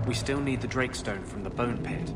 We still need the Drakestone from the Bone Pit.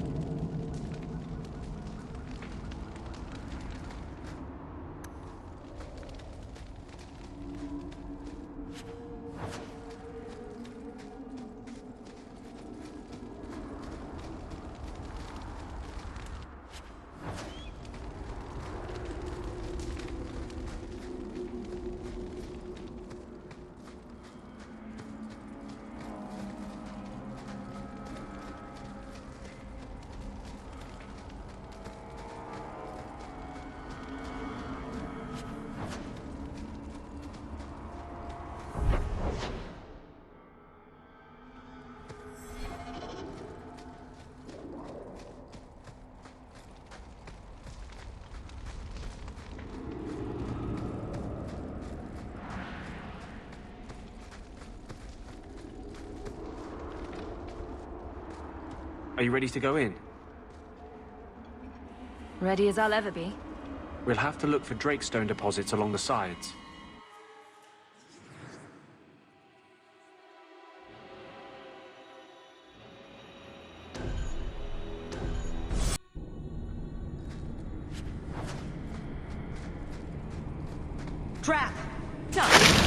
Are you ready to go in? Ready as I'll ever be. We'll have to look for Drakestone deposits along the sides. Trap! Tough!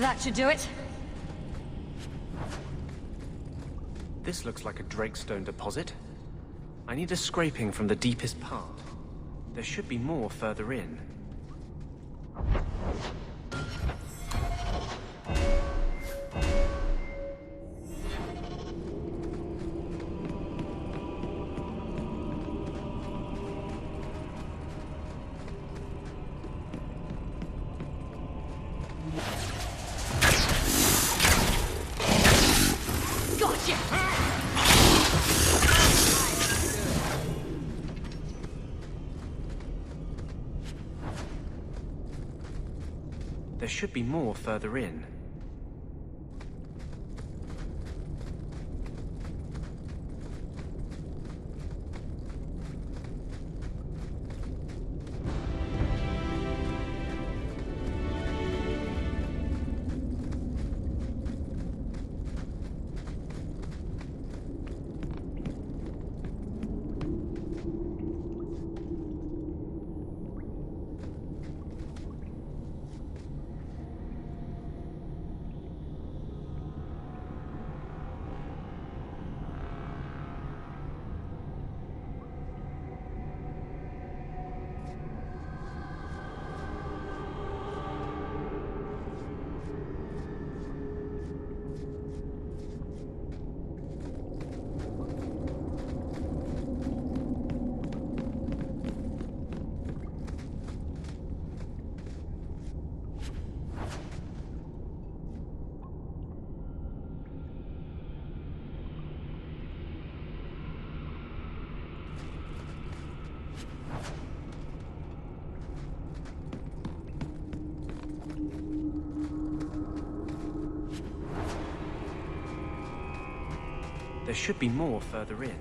That should do it. This looks like a Drakestone deposit. I need a scraping from the deepest part. There should be more further in. There should be more further in. There should be more further in.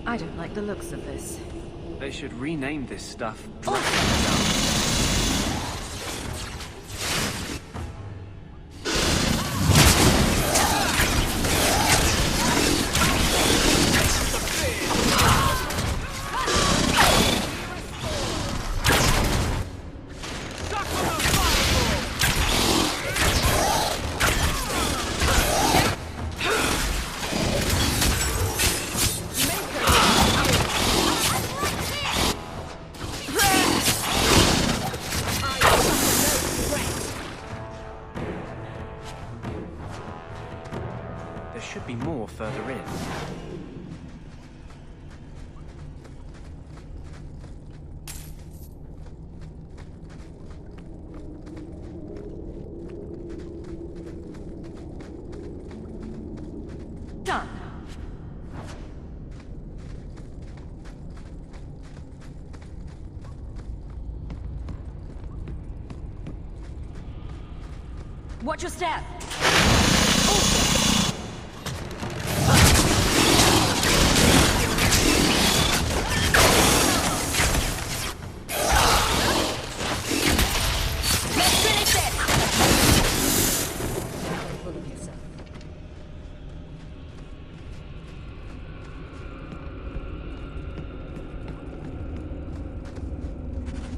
I don't like the looks of this. They should rename this stuff. should be more further in. Done. Watch your step. Let's finish it. Full of yourself.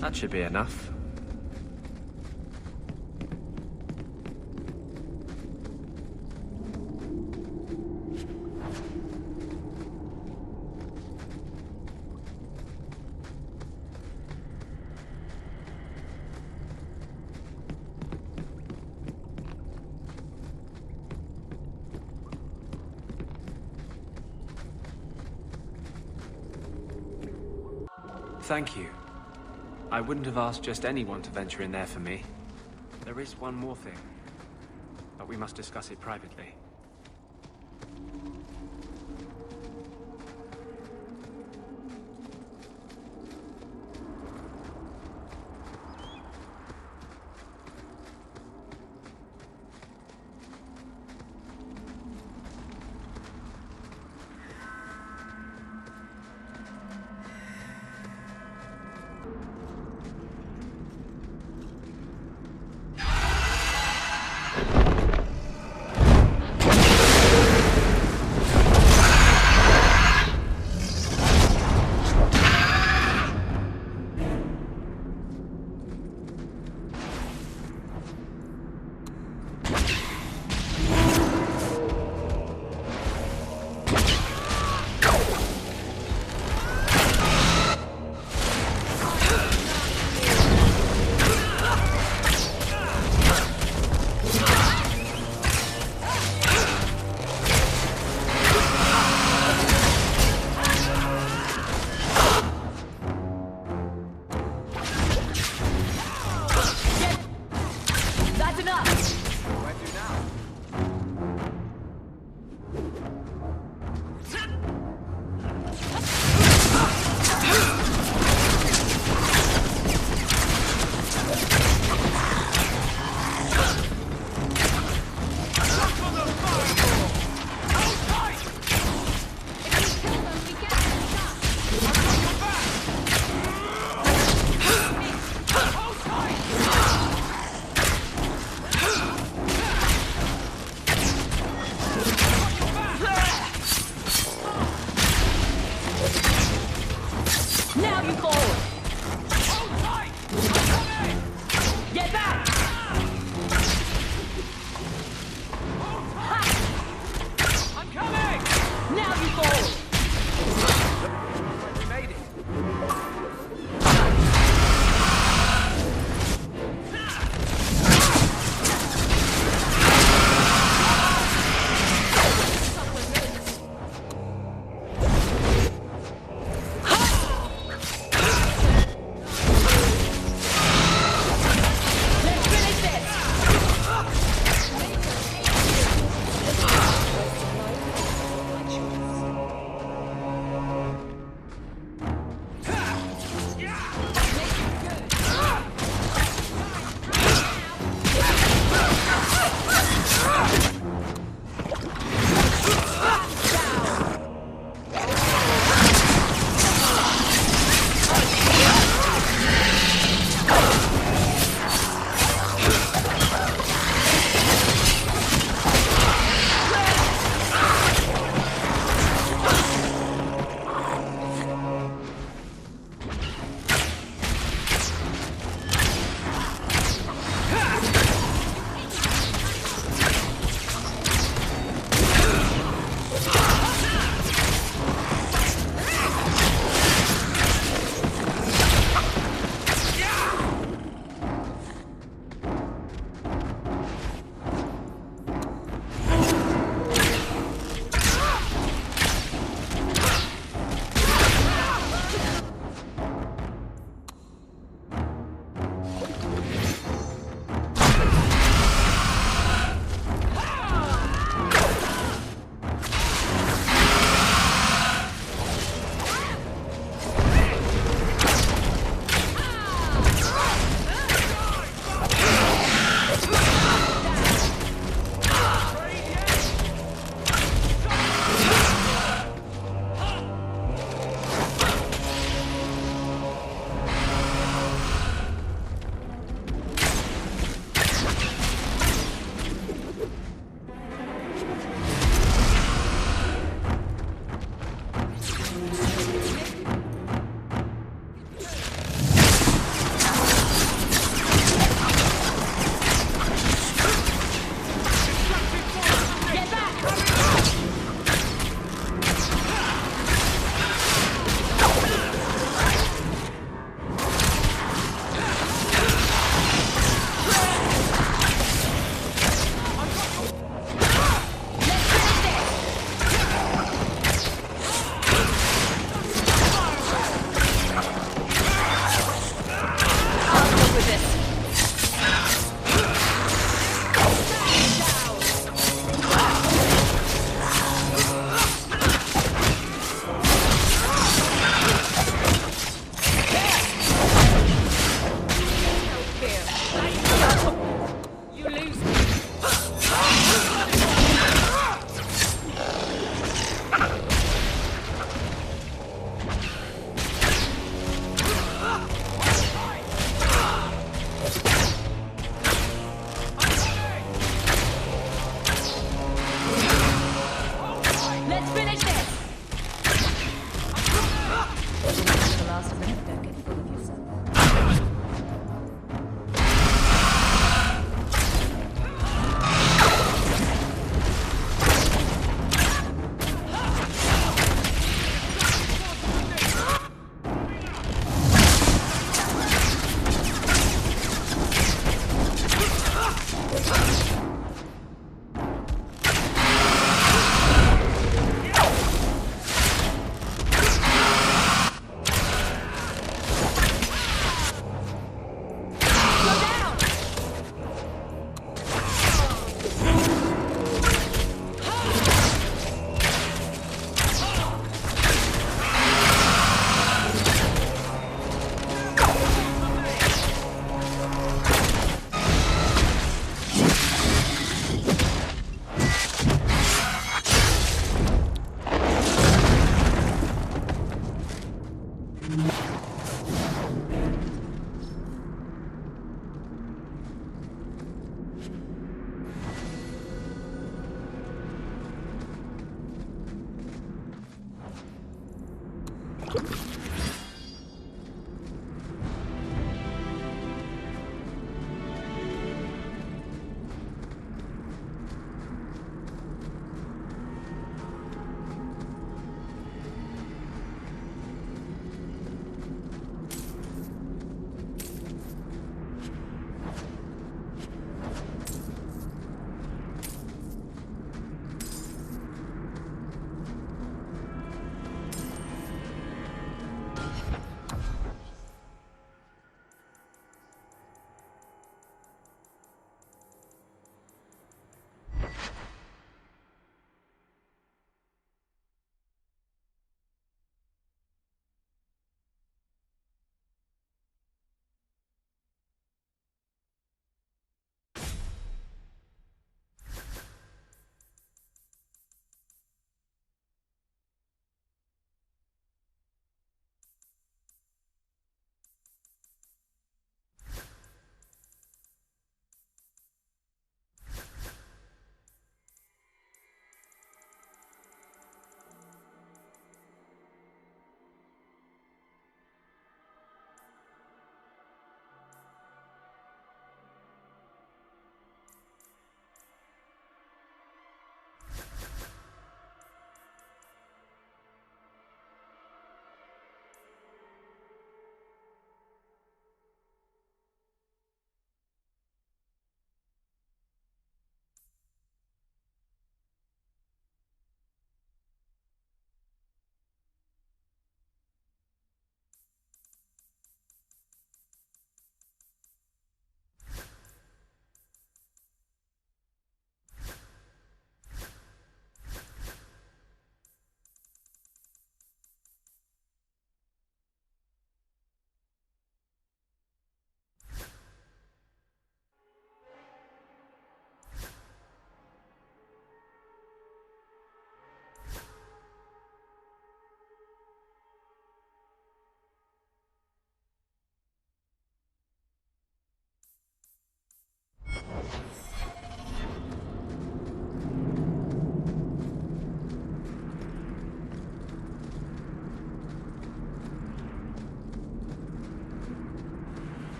That should be enough. Thank you. I wouldn't have asked just anyone to venture in there for me. There is one more thing, but we must discuss it privately.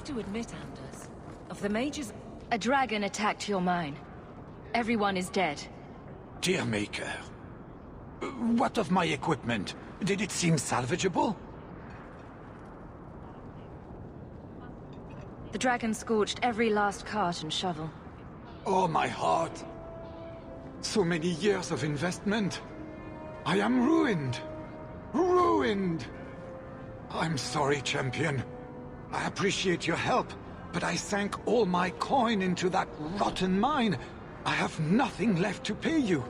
To admit, Anders, of the mages, a dragon attacked your mine. Everyone is dead. Dear Maker, what of my equipment? Did it seem salvageable? The dragon scorched every last cart and shovel. Oh, my heart. So many years of investment. I am ruined. Ruined. I'm sorry, champion. I appreciate your help, but I sank all my coin into that rotten mine. I have nothing left to pay you.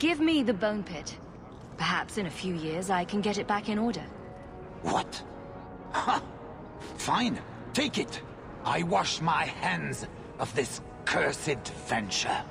Give me the bone pit. Perhaps in a few years I can get it back in order. What? Ha! Fine, take it. I wash my hands of this cursed venture.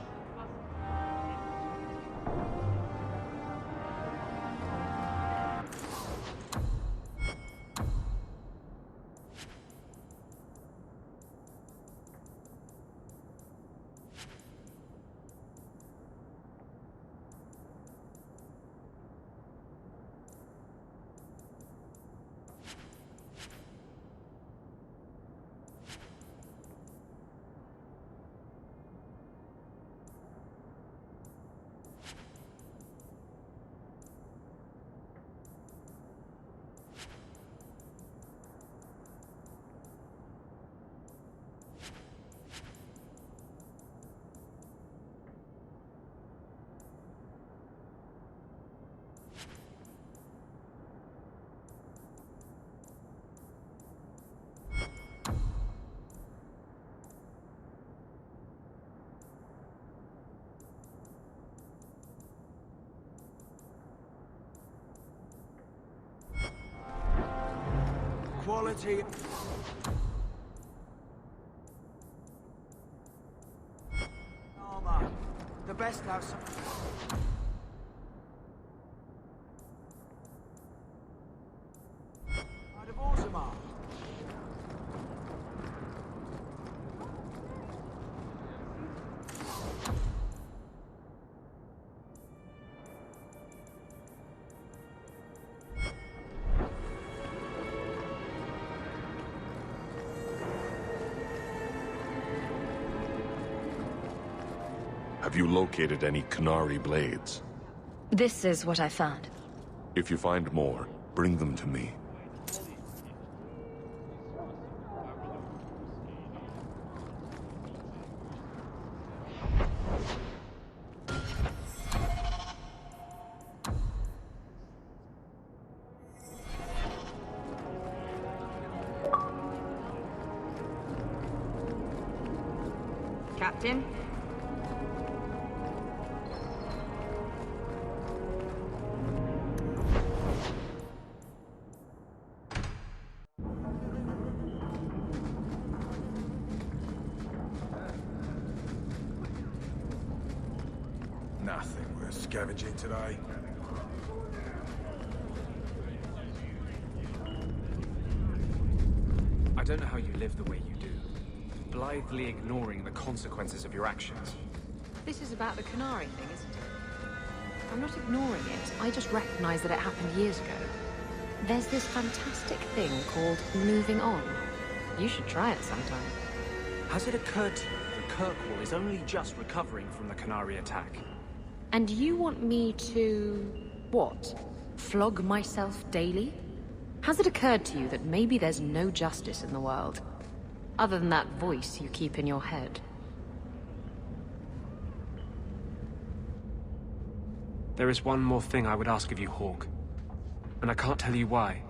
quality. Armor. The best have some. Out of Orzammar. Have you located any Canary blades? This is what I found. If you find more, bring them to me. Captain? Nothing worth scavenging today. I don't know how you live the way you do, blithely ignoring the consequences of your actions. This is about the Canary thing, isn't it? I'm not ignoring it. I just recognize that it happened years ago. There's this fantastic thing called moving on. You should try it sometime. Has it occurred to you that Kirkwall is only just recovering from the Canary attack? And you want me to... what? Flog myself daily? Has it occurred to you that maybe there's no justice in the world? Other than that voice you keep in your head? There is one more thing I would ask of you, Hawk. And I can't tell you why.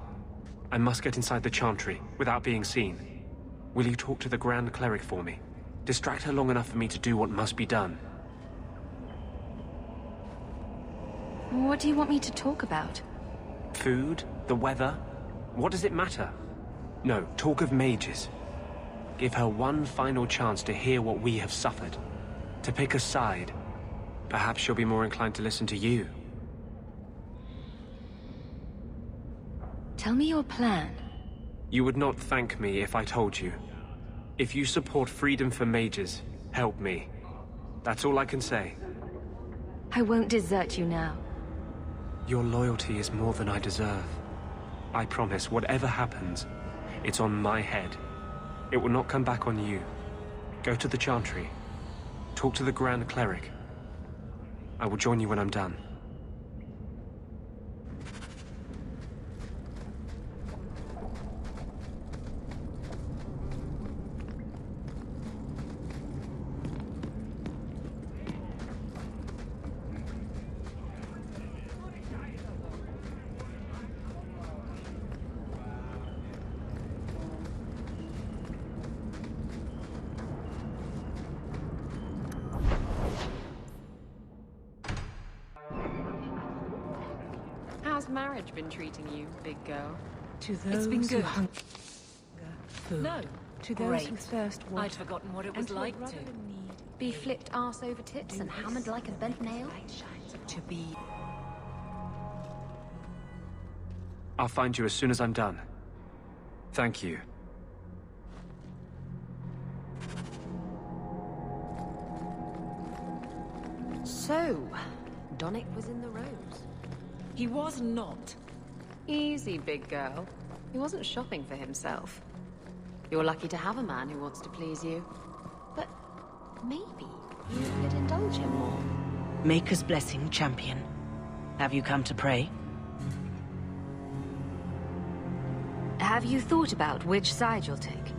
I must get inside the Chantry, without being seen. Will you talk to the Grand Cleric for me? Distract her long enough for me to do what must be done. What do you want me to talk about? Food? The weather? What does it matter? No, talk of mages. Give her one final chance to hear what we have suffered. To pick a side. Perhaps she'll be more inclined to listen to you. Tell me your plan. You would not thank me if I told you. If you support freedom for mages, help me. That's all I can say. I won't desert you now. Your loyalty is more than I deserve. I promise, whatever happens, it's on my head. It will not come back on you. Go to the Chantry. Talk to the Grand Cleric. I will join you when I'm done. How's marriage been treating you, big girl? To those It's been good. who hunger food. No. To those Great. who thirst water. I'd forgotten what it and was like a brother to. in need. Be flipped arse over tits and hammered like a bent nail? To be I'll find you as soon as I'm done. Thank you. So, Donnick was in the Rose. He was not. Easy, big girl. He wasn't shopping for himself. You're lucky to have a man who wants to please you. But maybe you could indulge him more. Maker's blessing, champion. Have you come to pray? Have you thought about which side you'll take?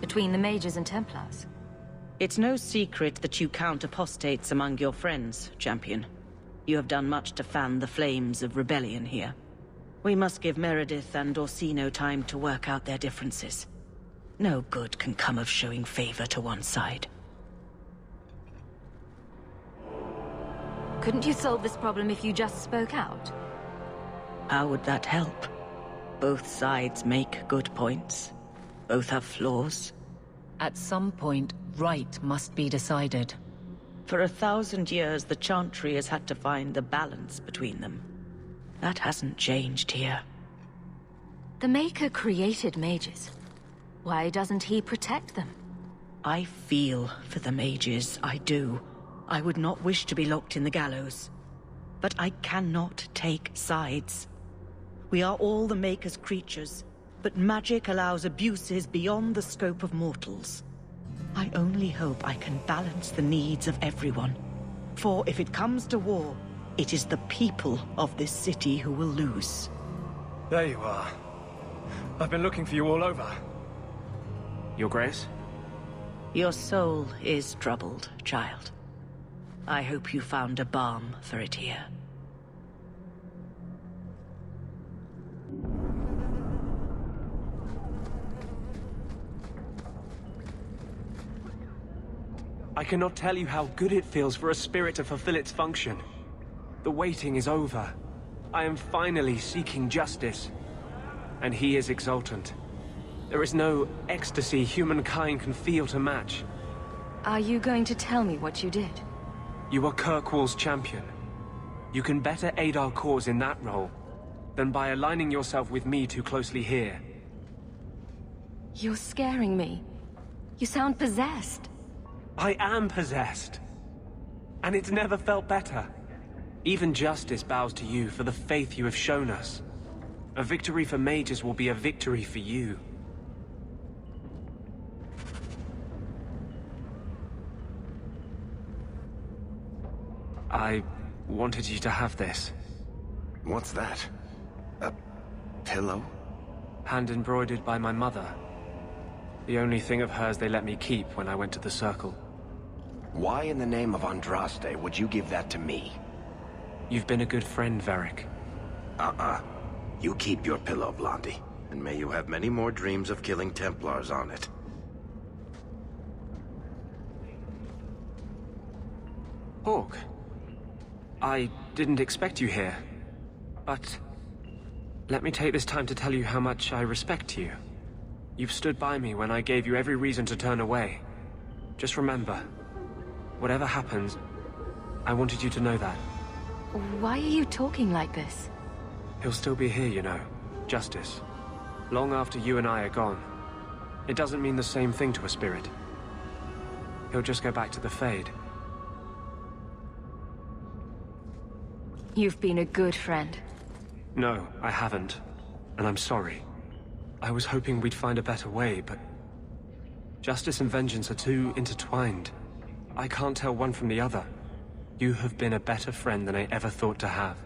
Between the mages and Templars? It's no secret that you count apostates among your friends, champion. You have done much to fan the flames of rebellion here. We must give Meredith and Orsino time to work out their differences. No good can come of showing favor to one side. Couldn't you solve this problem if you just spoke out? How would that help? Both sides make good points. Both have flaws. At some point, right must be decided. For 1,000 years, the Chantry has had to find the balance between them. That hasn't changed here. The Maker created mages. Why doesn't he protect them? I feel for the mages, I do. I would not wish to be locked in the gallows. But I cannot take sides. We are all the Maker's creatures, but magic allows abuses beyond the scope of mortals. I only hope I can balance the needs of everyone. For if it comes to war, it is the people of this city who will lose. There you are. I've been looking for you all over. Your Grace? Your soul is troubled, child. I hope you found a balm for it here. I cannot tell you how good it feels for a spirit to fulfill its function. The waiting is over. I am finally seeking justice. And he is exultant. There is no ecstasy humankind can feel to match. Are you going to tell me what you did? You are Kirkwall's champion. You can better aid our cause in that role than by aligning yourself with me too closely here. You're scaring me. You sound possessed. I am possessed. And it's never felt better. Even justice bows to you for the faith you have shown us. A victory for mages will be a victory for you. I wanted you to have this. What's that? A pillow? Hand embroidered by my mother. The only thing of hers they let me keep when I went to the Circle. Why in the name of Andraste would you give that to me? You've been a good friend, Varric. You keep your pillow, Blondie. And may you have many more dreams of killing Templars on it. Hawk. I didn't expect you here. But let me take this time to tell you how much I respect you. You've stood by me when I gave you every reason to turn away. Just remember, whatever happens, I wanted you to know that. Why are you talking like this? He'll still be here, you know. Justice. Long after you and I are gone. It doesn't mean the same thing to a spirit. He'll just go back to the Fade. You've been a good friend. No, I haven't. And I'm sorry. I was hoping we'd find a better way, but... Justice and vengeance are too intertwined. I can't tell one from the other. You have been a better friend than I ever thought to have.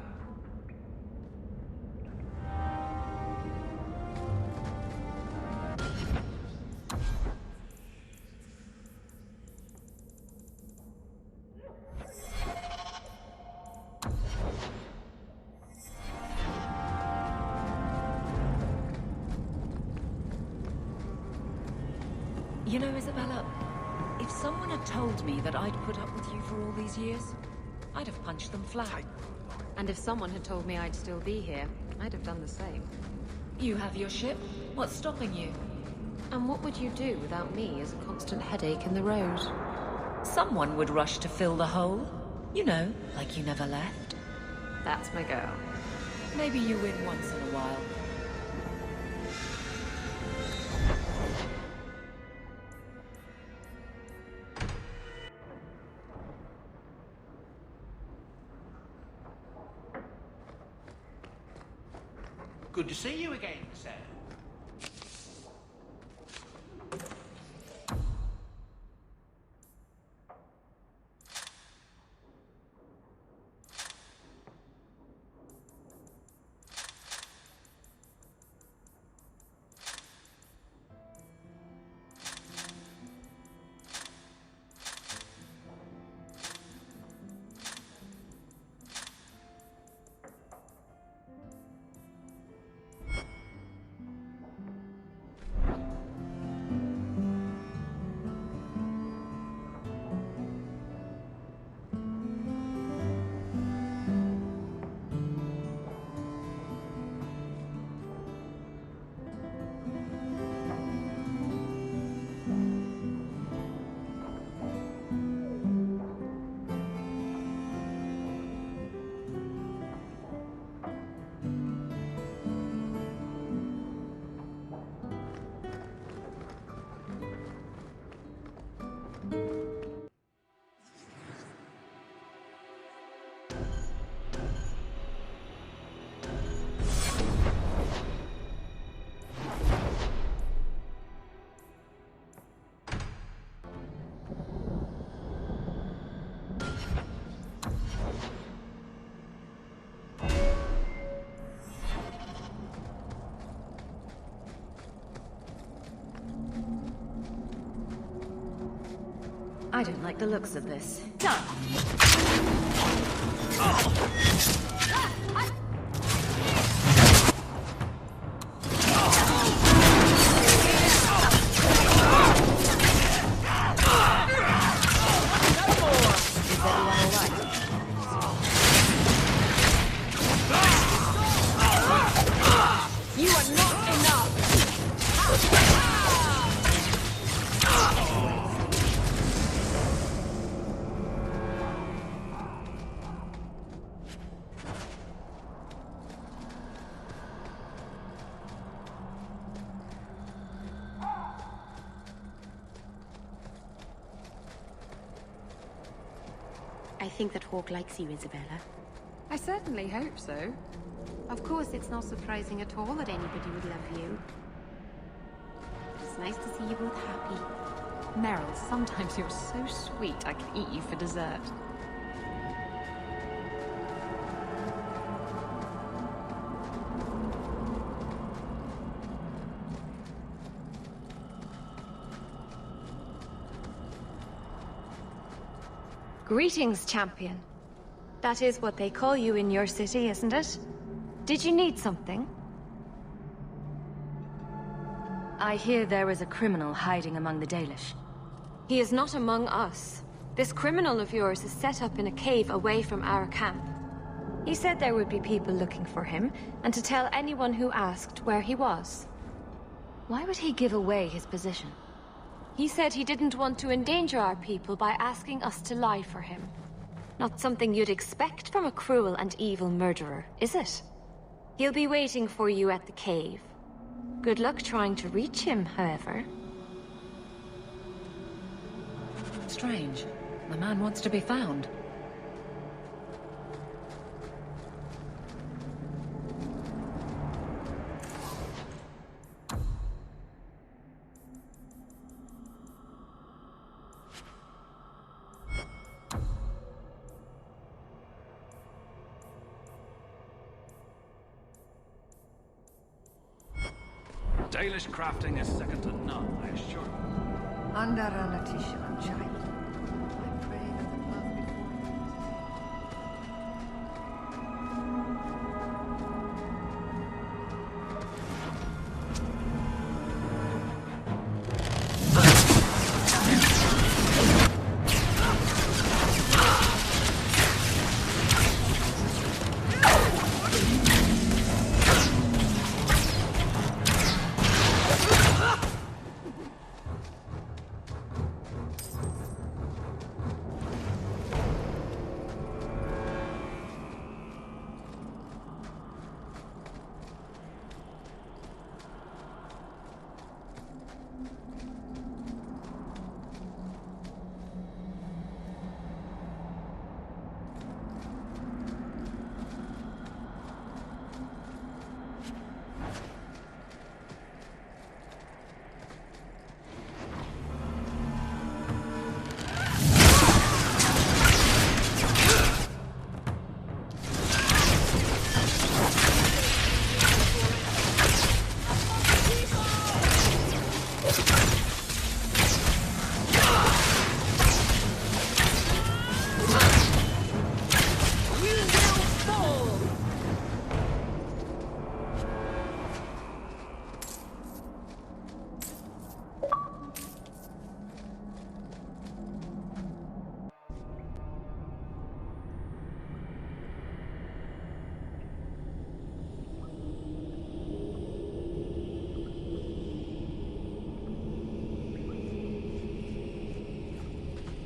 You know, Isabella, if someone had told me that I'd put up with you for all these years, I'd have punched them flat. And if someone had told me I'd still be here, I'd have done the same. You have your ship. What's stopping you? And what would you do without me as a constant headache in the road? Someone would rush to fill the hole. You know, like you never left. That's my girl. Maybe you win once in a while. Good to see you again, sir. I don't like the looks of this. Done. I think that Hawk likes you, Isabella. I certainly hope so. Of course, it's not surprising at all that anybody would love you. It's nice to see you both happy. Meryl, sometimes you're so sweet I can eat you for dessert. Greetings, champion. That is what they call you in your city, isn't it? Did you need something? I hear there is a criminal hiding among the Dalish. He is not among us. This criminal of yours is set up in a cave away from our camp. He said there would be people looking for him, and to tell anyone who asked where he was. Why would he give away his position? He said he didn't want to endanger our people by asking us to lie for him. Not something you'd expect from a cruel and evil murderer, is it? He'll be waiting for you at the cave. Good luck trying to reach him, however. Strange. The man wants to be found. Dalish crafting is second to none, I assure you.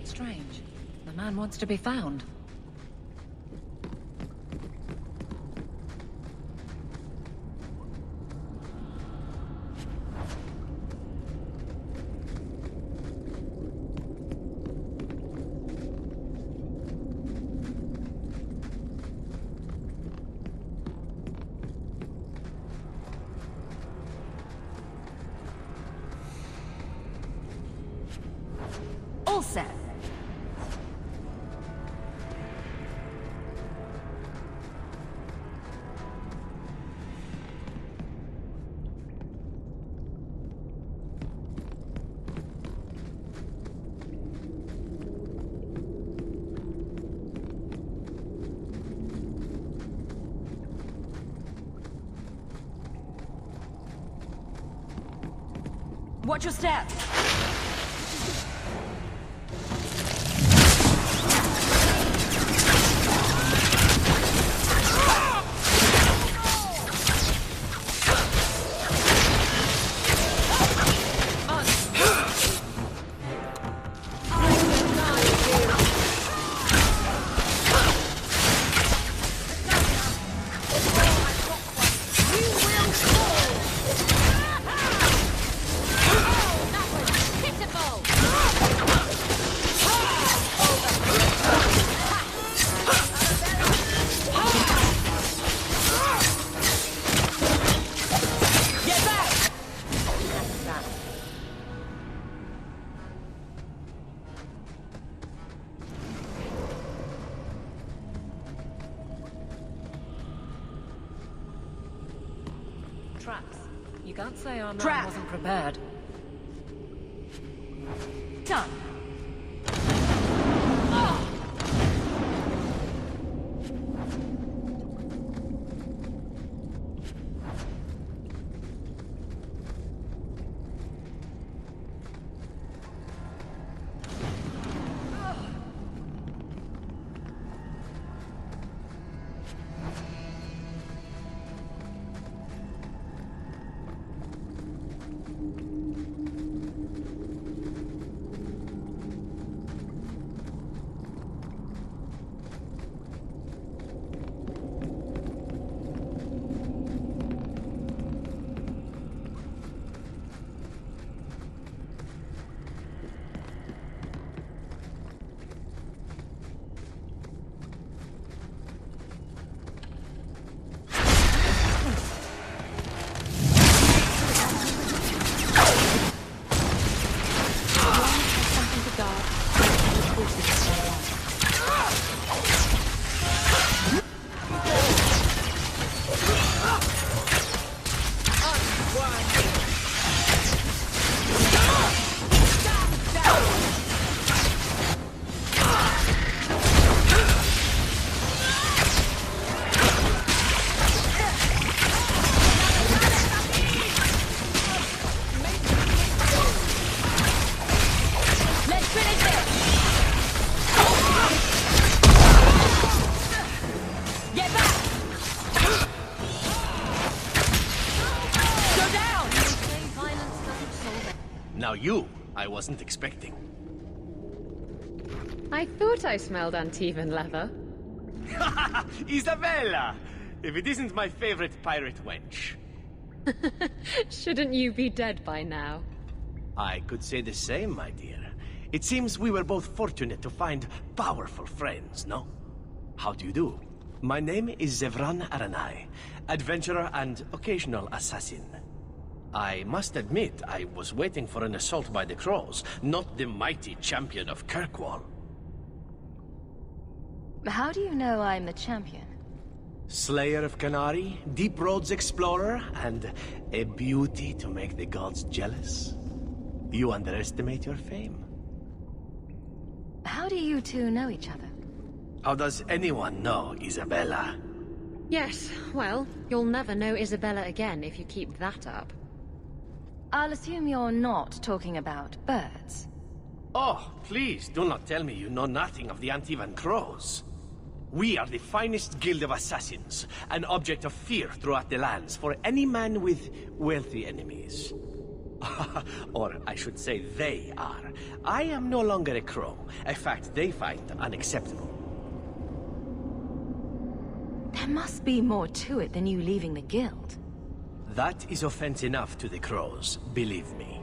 Strange. The man wants to be found. All set. Watch your step! Traps. You can't say our man Trap. wasn't prepared. Done. Now you, I wasn't expecting. I thought I smelled uneven leather. Isabella! If it isn't my favorite pirate wench. Shouldn't you be dead by now? I could say the same, my dear. It seems we were both fortunate to find powerful friends, no? How do you do? My name is Zevran Aranai, adventurer and occasional assassin. I must admit, I was waiting for an assault by the Crows, not the mighty champion of Kirkwall. How do you know I'm the champion? Slayer of Canary, Deep Roads explorer, and a beauty to make the gods jealous. You underestimate your fame. How do you two know each other? How does anyone know Isabella? Yes, well, you'll never know Isabella again if you keep that up. I'll assume you're not talking about birds. Oh, please, do not tell me you know nothing of the Antivan Crows. We are the finest guild of assassins, an object of fear throughout the lands for any man with wealthy enemies. Or I should say they are. I am no longer a crow, a fact they find unacceptable. There must be more to it than you leaving the guild. That is offense enough to the Crows, believe me.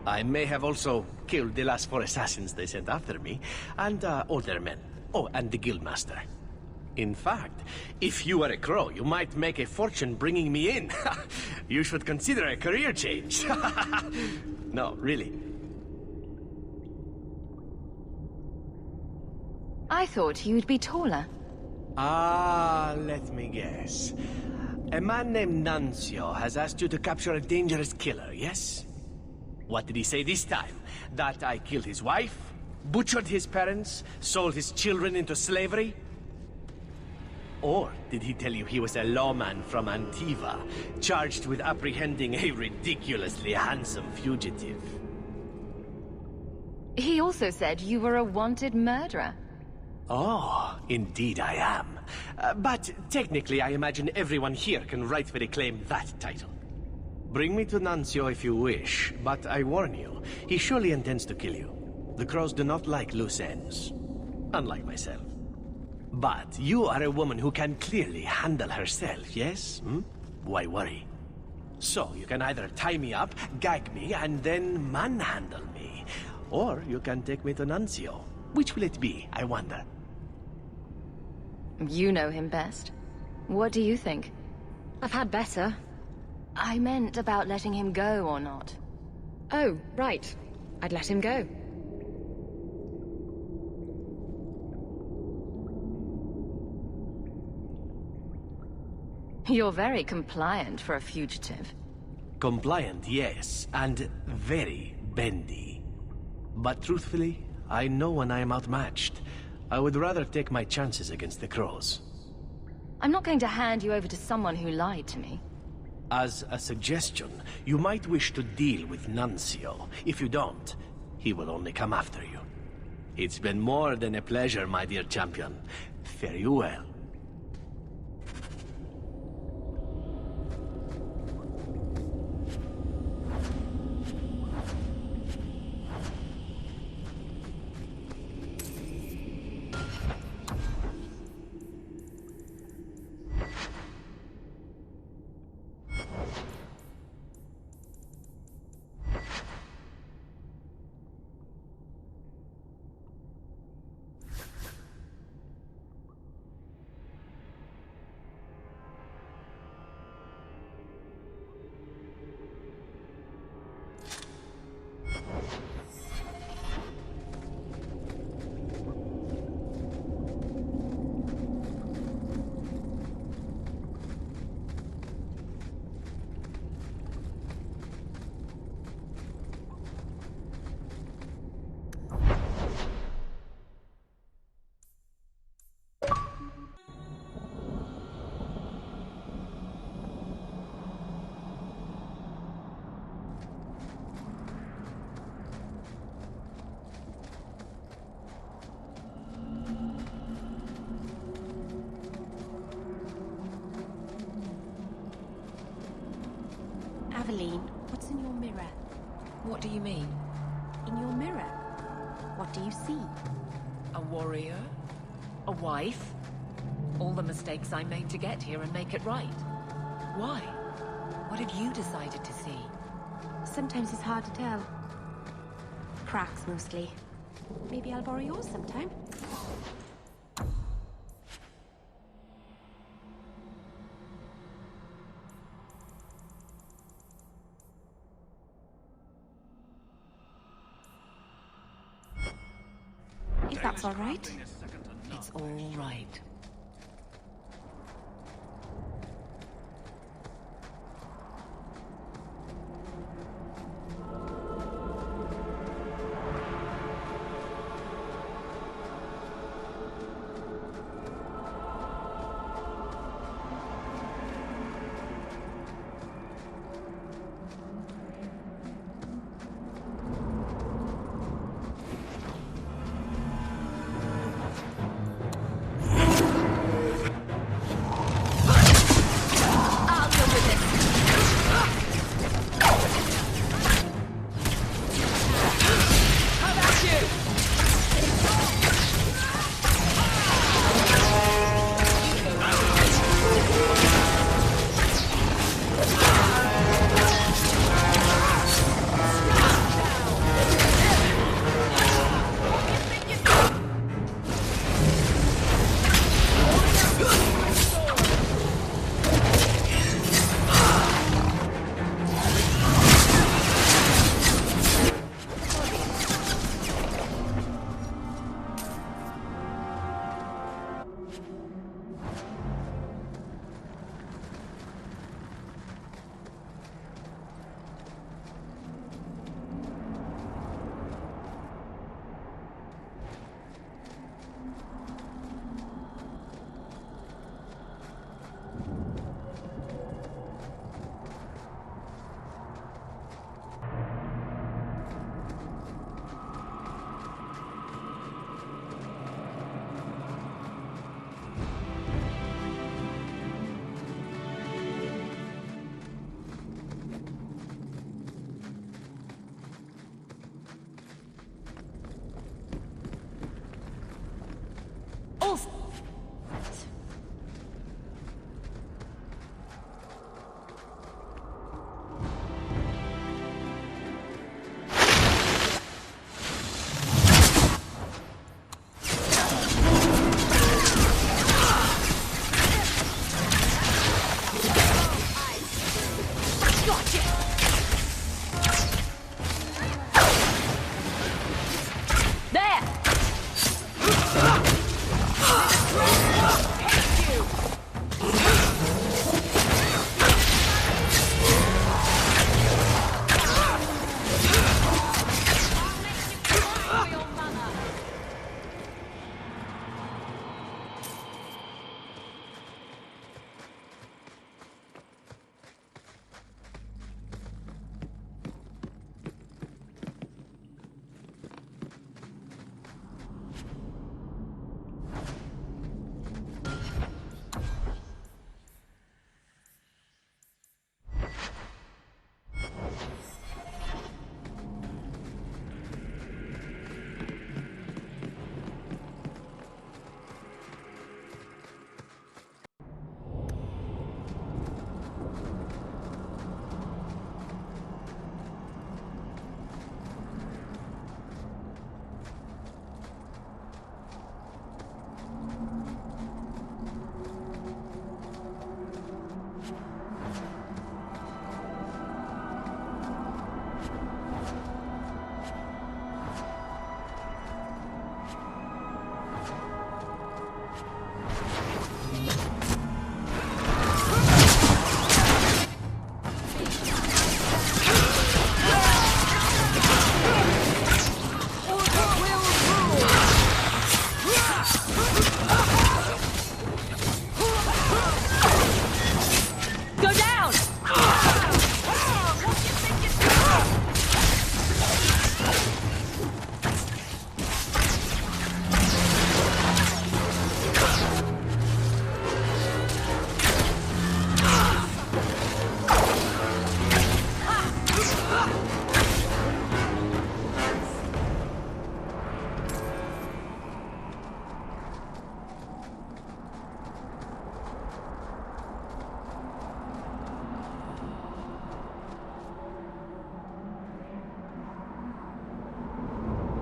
I may have also killed the last 4 assassins they sent after me, and older men. Oh, and the guildmaster. In fact, if you were a crow, you might make a fortune bringing me in. You should consider a career change. No, really. I thought you'd be taller. Ah, let me guess. A man named Nuncio has asked you to capture a dangerous killer, yes? What did he say this time? That I killed his wife? Butchered his parents? Sold his children into slavery? Or did he tell you he was a lawman from Antiva, charged with apprehending a ridiculously handsome fugitive? He also said you were a wanted murderer. Oh, indeed I am. But technically, I imagine everyone here can rightfully claim that title. Bring me to Nuncio if you wish, but I warn you, he surely intends to kill you. The crows do not like loose ends, unlike myself. But you are a woman who can clearly handle herself, yes? Hmm? Why worry? So, you can either tie me up, gag me, and then manhandle me. Or you can take me to Nuncio. Which will it be, I wonder? You know him best. What do you think? I've had better. I meant about letting him go or not. Oh, right. I'd let him go. You're very compliant for a fugitive. Compliant, yes, and very bendy. But truthfully, I know when I am outmatched. I would rather take my chances against the crows. I'm not going to hand you over to someone who lied to me. As a suggestion, you might wish to deal with Nuncio. If you don't, he will only come after you. It's been more than a pleasure, my dear champion. Fare you well. Aveline, what's in your mirror? What do you mean? In your mirror, what do you see? A warrior? A wife? All the mistakes I made to get here and make it right. Why? What have you decided to see? Sometimes it's hard to tell. Cracks, mostly. Maybe I'll borrow yours sometime. If that's all right. It's all right.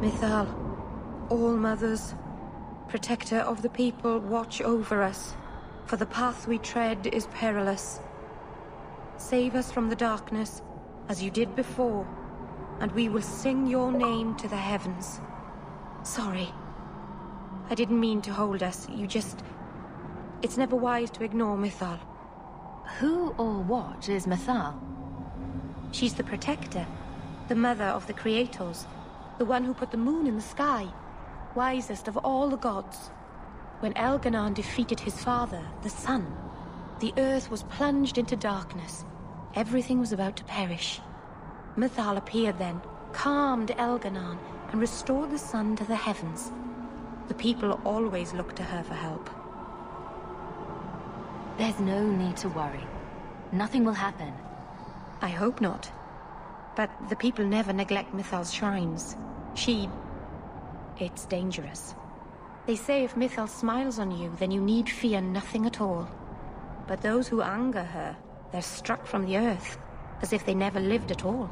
Mythal, All-Mothers, protector of the people, watch over us, for the path we tread is perilous. Save us from the darkness, as you did before, and we will sing your name to the heavens. Sorry. I didn't mean to hold us, It's never wise to ignore Mythal. Who or what is Mythal? She's the protector, the mother of the creators, the one who put the moon in the sky, wisest of all the gods. When Elganon defeated his father, the sun, the earth was plunged into darkness. Everything was about to perish. Mythal appeared then, calmed Elganon, and restored the sun to the heavens. The people always looked to her for help. There's no need to worry. Nothing will happen. I hope not. But the people never neglect Mythal's shrines. It's dangerous. They say if Mythal smiles on you, then you need fear nothing at all. But those who anger her, they're struck from the earth, as if they never lived at all.